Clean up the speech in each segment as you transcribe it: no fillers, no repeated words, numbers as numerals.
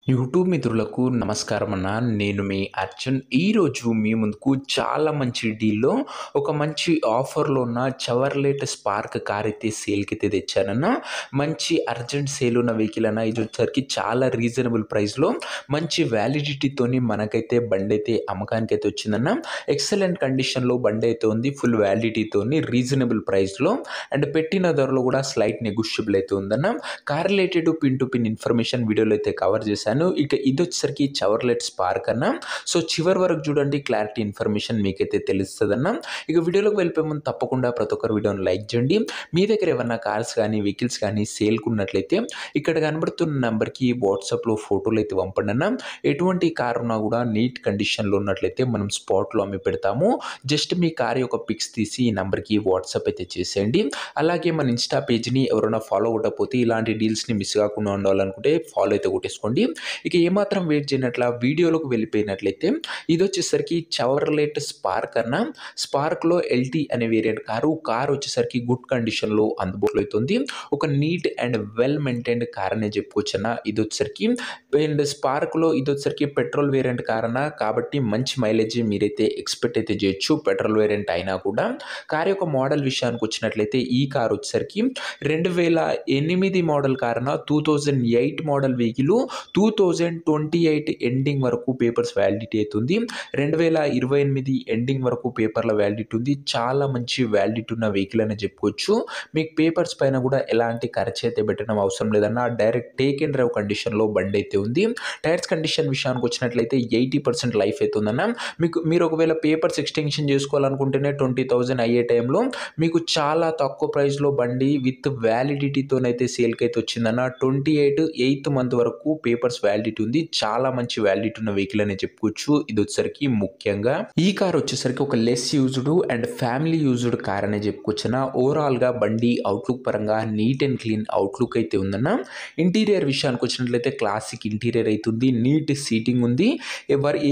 YouTube మిత్రులకు నమస్కారం అన్న. నేను మీ అర్జున్. ఈరోజు మీ ముందుకు చాలా మంచి డీల్‌లో ఒక మంచి ఆఫర్‌లో ఉన్న చవర్లెట్ స్పార్క్ కార్ అయితే సేల్‌కైతే తెచ్చానన్న. మంచి అర్జెంట్ సేల్ ఉన్న వెహికల్ అన్న. ఇది వచ్చేసరికి చాలా రీజనబుల్ ప్రైస్‌లో మంచి వ్యాలిడిటీతోని మనకైతే బండైతే అమ్మకానికైతే వచ్చిందన్న. ఎక్సలెంట్ కండిషన్‌లో బండైతే ఉంది. ఫుల్ వ్యాలిడిటీతోని రీజనబుల్ ప్రైస్‌లో అండ్ పెట్టిన ధరలో కూడా స్లైట్ నెగోషియబుల్ అయితే ఉందన్న. Car related pin to pin information వీడియోలో అయితే కవర్ చేశాను. ఇక ఇది వచ్చేసరికి చవర్లెట్ స్పార్క్ అన్న. సో చివరి వరకు చూడండి, క్లారిటీ ఇన్ఫర్మేషన్ మీకైతే తెలుస్తుందన్న. ఇక వీడియోలోకి వెళ్ళిపోయే ముందు తప్పకుండా ప్రతి ఒక్కరు వీడియోని లైక్ చేయండి. మీ దగ్గర ఏమన్నా కార్స్ కానీ వెహికల్స్ కానీ సేల్కు ఉన్నట్లయితే ఇక్కడ కనబడుతున్న నెంబర్కి వాట్సాప్లో ఫోటోలు అయితే పంపండి అన్న. ఎటువంటి కార్ ఉన్నా కూడా నీట్ కండిషన్లో ఉన్నట్లయితే మనం స్పాట్లో అమ్మి పెడతాము. జస్ట్ మీ కార్ యొక్క పిక్స్ తీసి ఈ నెంబర్కి వాట్సాప్ అయితే చేసేయండి. అలాగే మన ఇన్స్టా పేజ్ని ఎవరైనా ఫాలో కొట్టకపోతే ఇలాంటి డీల్స్ని మిస్ కాకుండా ఉండాలనుకుంటే ఫాలో అయితే కొట్టేసుకోండి. ఇక ఏమాత్రం వెయిట్ చేయనట్ల వీడియోలోకి వెళ్ళిపోయినట్లయితే ఇది వచ్చేసరికి చవర్లెట్ స్పార్క్ అన్న. స్పార్క్లో ఎల్టీ అనే వేరియంట్ కారు వచ్చేసరికి గుడ్ కండిషన్లో అందుబాటులో అవుతుంది. ఒక neat and well maintained car అనే చెప్పుకోవచ్చు అన్న. ఇది వచ్చేసరికి అండ్ స్పార్క్లో ఇది వచ్చేసరికి పెట్రోల్ వేరియంట్ కార్ అన్న. కాబట్టి మంచి మైలేజ్ మీరైతే ఎక్స్పెక్ట్ అయితే చేయొచ్చు పెట్రోల్ వేరియంట్ అయినా కూడా. కార్ యొక్క మోడల్ విషయానికి వచ్చినట్లయితే ఈ కార్ వచ్చేసరికి 2008 మోడల్ కార్ అన్న. 2008 మోడల్ వెహికల్ 2028 ఎండింగ్ వరకు పేపర్స్ వ్యాలిడిటీ అవుతుంది. 2028 ఎండింగ్ వరకు పేపర్ల వ్యాలిడిటీ ఉంది. చాలా మంచి వ్యాలిడిటీ ఉన్న వెహికల్ అని చెప్పుకోవచ్చు. మీకు పేపర్స్ పైన కూడా ఎలాంటి ఖర్చు అయితే పెట్టడం అవసరం లేదన్న. డైరెక్ట్ టేక్ అండ్ డ్రైవ్ కండిషన్లో బండి అయితే ఉంది. టైర్స్ కండిషన్ విషయానికి వచ్చినట్లయితే 80% లైఫ్ అవుతుందన్న. మీరు ఒకవేళ పేపర్స్ ఎక్స్టెన్షన్ చేసుకోవాలనుకుంటేనే 20,000 అయ్యే టైంలో మీకు చాలా తక్కువ ప్రైస్లో బండి విత్ వ్యాలిడిటీతోనైతే సేల్కి అయితే వచ్చిందన్న. 8th మంత్ వరకు పేపర్స్ వ్యాలిడిటీ ఉంది. చాలా మంచి వ్యాలిడిటీ ఉన్న వెహికల్ అని చెప్పుకోవచ్చు. ఇది వచ్చేసరికి ముఖ్యంగా ఈ కార్ వచ్చేసరికి ఒక less used and family used car అనే చెప్పుకోవచ్చున. ఓవరాల్ గా బండి అవుట్లుక్ పరంగా నీట్ అండ్ క్లీన్ అవుట్లుక్ అయితే ఉందన్న. ఇంటీరియర్ విషయానికి వచ్చినట్లయితే క్లాసిక్ ఇంటీరియర్ అవుతుంది. నీట్ సీటింగ్ ఉంది.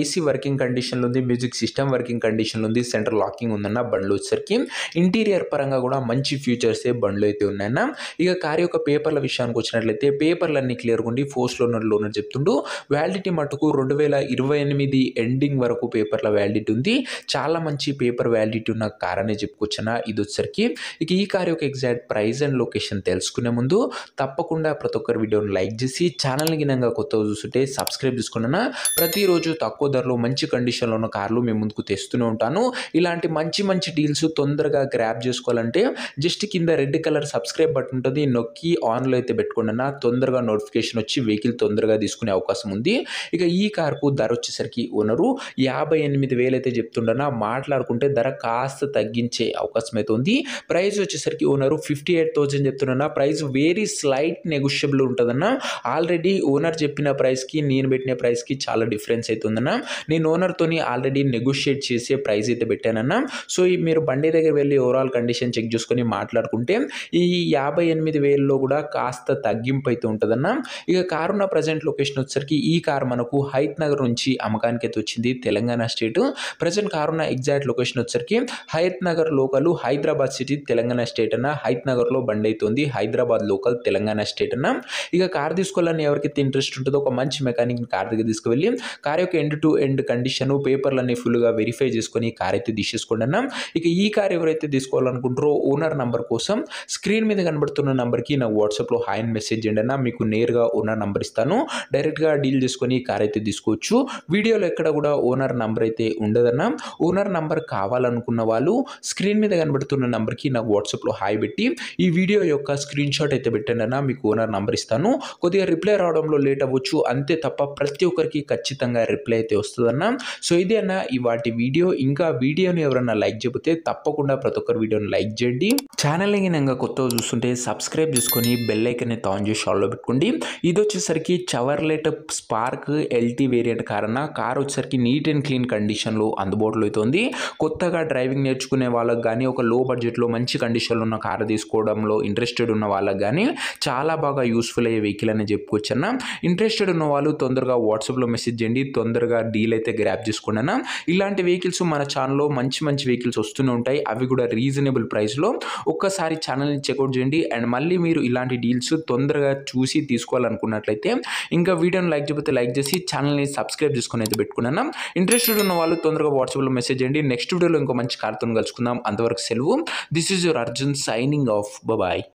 ఏసీ వర్కింగ్ కండిషన్లో ఉంది. మ్యూజిక్ సిస్టమ్ వర్కింగ్ కండిషన్లో ఉంది. సెంట్రల్ లాకింగ్ ఉందన్న. బండ్లు వచ్చేసరికి ఇంటీరియర్ పరంగా కూడా మంచి ఫీచర్స్ బండ్లు అయితే ఉన్నాయన్న. ఇక కార్ యొక్క పేపర్ల విషయానికి వచ్చినట్లయితే పేపర్లు అన్ని క్లియర్గా ఉండి ఫోర్స్ లోనర్ చెప్తుండు. వ్యాలిడిటీ మటుకు 2028 ఎండింగ్ వరకు పేపర్ల వ్యాలిడిటీ ఉంది. చాలా మంచి పేపర్ వ్యాలిడిటీ ఉన్న కార్ అనే చెప్పుకోవచ్చున. ఇది వచ్చేసరికి ఇక ఈ కార్ యొక్క ఎగ్జాక్ట్ ప్రైస్ అండ్ లొకేషన్ తెలుసుకునే ముందు తప్పకుండా ప్రతి ఒక్కరు వీడియోని లైక్ చేసి ఛానల్ని గినంగా కొత్తగా చూస్తుంటే సబ్స్క్రైబ్ చేసుకున్నా. ప్రతిరోజు తక్కువ ధరలో మంచి కండిషన్లో ఉన్న కార్లు మేము ముందుకు తెస్తూనే ఉంటాను. ఇలాంటి మంచి డీల్స్ తొందరగా గ్రాప్ చేసుకోవాలంటే జస్ట్ కింద రెడ్ కలర్ సబ్స్క్రైబ్ బటన్ ఉంటుంది. నొక్కి ఆన్లో అయితే పెట్టుకోండి అన్న. తొందరగా నోటిఫికేషన్ వచ్చి వెహికల్ తొందరగా తీసుకునే అవకాశం ఉంది. ఇక ఈ కార్కు ధర వచ్చేసరికి ఓనరు 58,000 అయితే చెప్తుండన్నా. మాట్లాడుకుంటే ధర కాస్త తగ్గించే అవకాశం అయితే ఉంది. ప్రైస్ వచ్చేసరికి ఓనరు 58,000 చెప్తున్నా. ప్రైస్ వెరీ స్లైట్ నెగోషియబుల్ ఉంటుందన్న. ఆల్రెడీ ఓనర్ చెప్పిన ప్రైస్కి నేను పెట్టిన ప్రైస్కి చాలా డిఫరెన్స్ అవుతుందన్న. నేను ఓనర్తోని ఆల్రెడీ నెగోషియేట్ చేసే ప్రైస్ అయితే పెట్టానన్న. సో మీరు బండి దగ్గర వెళ్ళి ఓవరాల్ కండిషన్ చెక్ చేసుకొని మాట్లాడుకుంటే ఈ 58,000లో కూడా కాస్త తగ్గింపు అయితే ఉంటుందన్న. ఇక కార్ ఉన్న ప్రజెంట్ లొకేషన్ వచ్చేసరికి ఈ కార్ మనకు హైత్ నగర్ నుంచి అమ్మకానికి అయితే వచ్చింది. తెలంగాణ స్టేట్. ప్రజెంట్ కార్ ఉన్న ఎగ్జాక్ట్ లొకేషన్ వచ్చేసరికి Hayath Nagar local Hyderabad city Telangana state అన్న. హైత్ నగర్లో బండి అవుతుంది. హైదరాబాద్ లోకల్ తెలంగాణ స్టేట్ అన్న. ఇక కార్ తీసుకోవాలని ఎవరికైతే ఇంట్రెస్ట్ ఉంటుందో ఒక మంచి మెకానిక్ కార్ దగ్గర తీసుకువెళ్ళి కార్ యొక్క ఎండ్ టు ఎండ్ కండిషన్ పేపర్లన్నీ ఫుల్గా వెరిఫై చేసుకొని కార్ అయితే తీసేసుకోండి అన్న. ఇక ఈ కార్ ఎవరైతే తీసుకోవాలనుకుంటారో ఓనర్ నంబర్ కోసం స్క్రీన్ మీద కనబడుతున్న నంబర్కి నాకు వాట్సాప్లో హాయ్ అని మెసేజ్ చేయండి అన్న. మీకు నేరుగా ఓనర్ నంబర్ ఇస్తాను. డైరెక్ట్గా డీల్ చేసుకొని కార్ అయితే తీసుకోవచ్చు. వీడియోలో ఎక్కడ కూడా ఓనర్ నంబర్ అయితే ఉండదన్న. ఓనర్ నంబర్ కావాలనుకున్న వాళ్ళు స్క్రీన్ మీద కనబడుతున్న నంబర్కి నాకు వాట్సాప్లో హాయ్ పెట్టి ఈ వీడియో యొక్క స్క్రీన్ షాట్ అయితే పెట్టండి అన్న. మీకు ఓనర్ నంబర్ ఇస్తాను. కొద్దిగా రిప్లై రావడంలో లేట్ అవ్వచ్చు అంతే తప్ప ప్రతి ఒక్కరికి ఖచ్చితంగా రిప్లై అయితే వస్తుందన్న. సో ఇది అన్న ఇవాటి వీడియో. ఇంకా వీడియోని ఎవరన్నా లైక్ చేయకపోతే తప్పకుండా ప్రతి ఒక్కరు వీడియోని లైక్ చేయండి. ఛానల్ని గినంగా కొత్తగా చూస్తుంటే సబ్స్క్రైబ్ చేసుకొని బెల్ ఐకాన్ అయితే ఆన్ చేసి ఆన్లో పెట్టుకోండి. ఇది వచ్చేసరికి Chevrolet spark LT variant car అన్న. కార్ వచ్చేసరికి నీట్ అండ్ క్లీన్ కండిషన్లో అందుబాటులో అవుతుంది. కొత్తగా డ్రైవింగ్ నేర్చుకునే వాళ్ళకి కానీ ఒక లో బడ్జెట్లో మంచి కండిషన్లో ఉన్న కార్ తీసుకోవడంలో ఇంట్రెస్టెడ్ ఉన్న వాళ్ళకి కానీ చాలా బాగా యూస్ఫుల్ అయ్యే వెహికల్ అని చెప్పుకోవచ్చు అన్న. ఇంట్రెస్టెడ్ ఉన్న వాళ్ళు తొందరగా వాట్సాప్లో మెసేజ్ చేయండి. తొందరగా డీల్ అయితే గ్రాప్ చేసుకోండి అన్న. ఇలాంటి వెహికల్స్ మన ఛానల్లో మంచి వెహికల్స్ వస్తూనే ఉంటాయి. అవి కూడా రీజనబుల్ ప్రైస్లో. ఒక్కసారి ఛానల్ని చెక్అవుట్ చేయండి. అండ్ మళ్ళీ మీరు ఇలాంటి డీల్స్ తొందరగా చూసి తీసుకోవాలనుకున్నట్లయితే ఇంకా ఇంకా వీడియోని లైక్ చేయకపోతే లైక్ చేసి ఛానల్ని సబ్స్క్రైబ్ చేసుకొని అయితే పెట్టుకున్నాను. ఇంట్రెస్టెడ్ ఉన్న వాళ్ళు తొందరగా వాట్సాప్లో మెసేజ్ చేయండి. నెక్స్ట్ వీడియోలో ఇంకో మంచి కార్తో కలుసుకుందాం. అంతవరకు సెలవు. This is your Arjun signing off. Bye.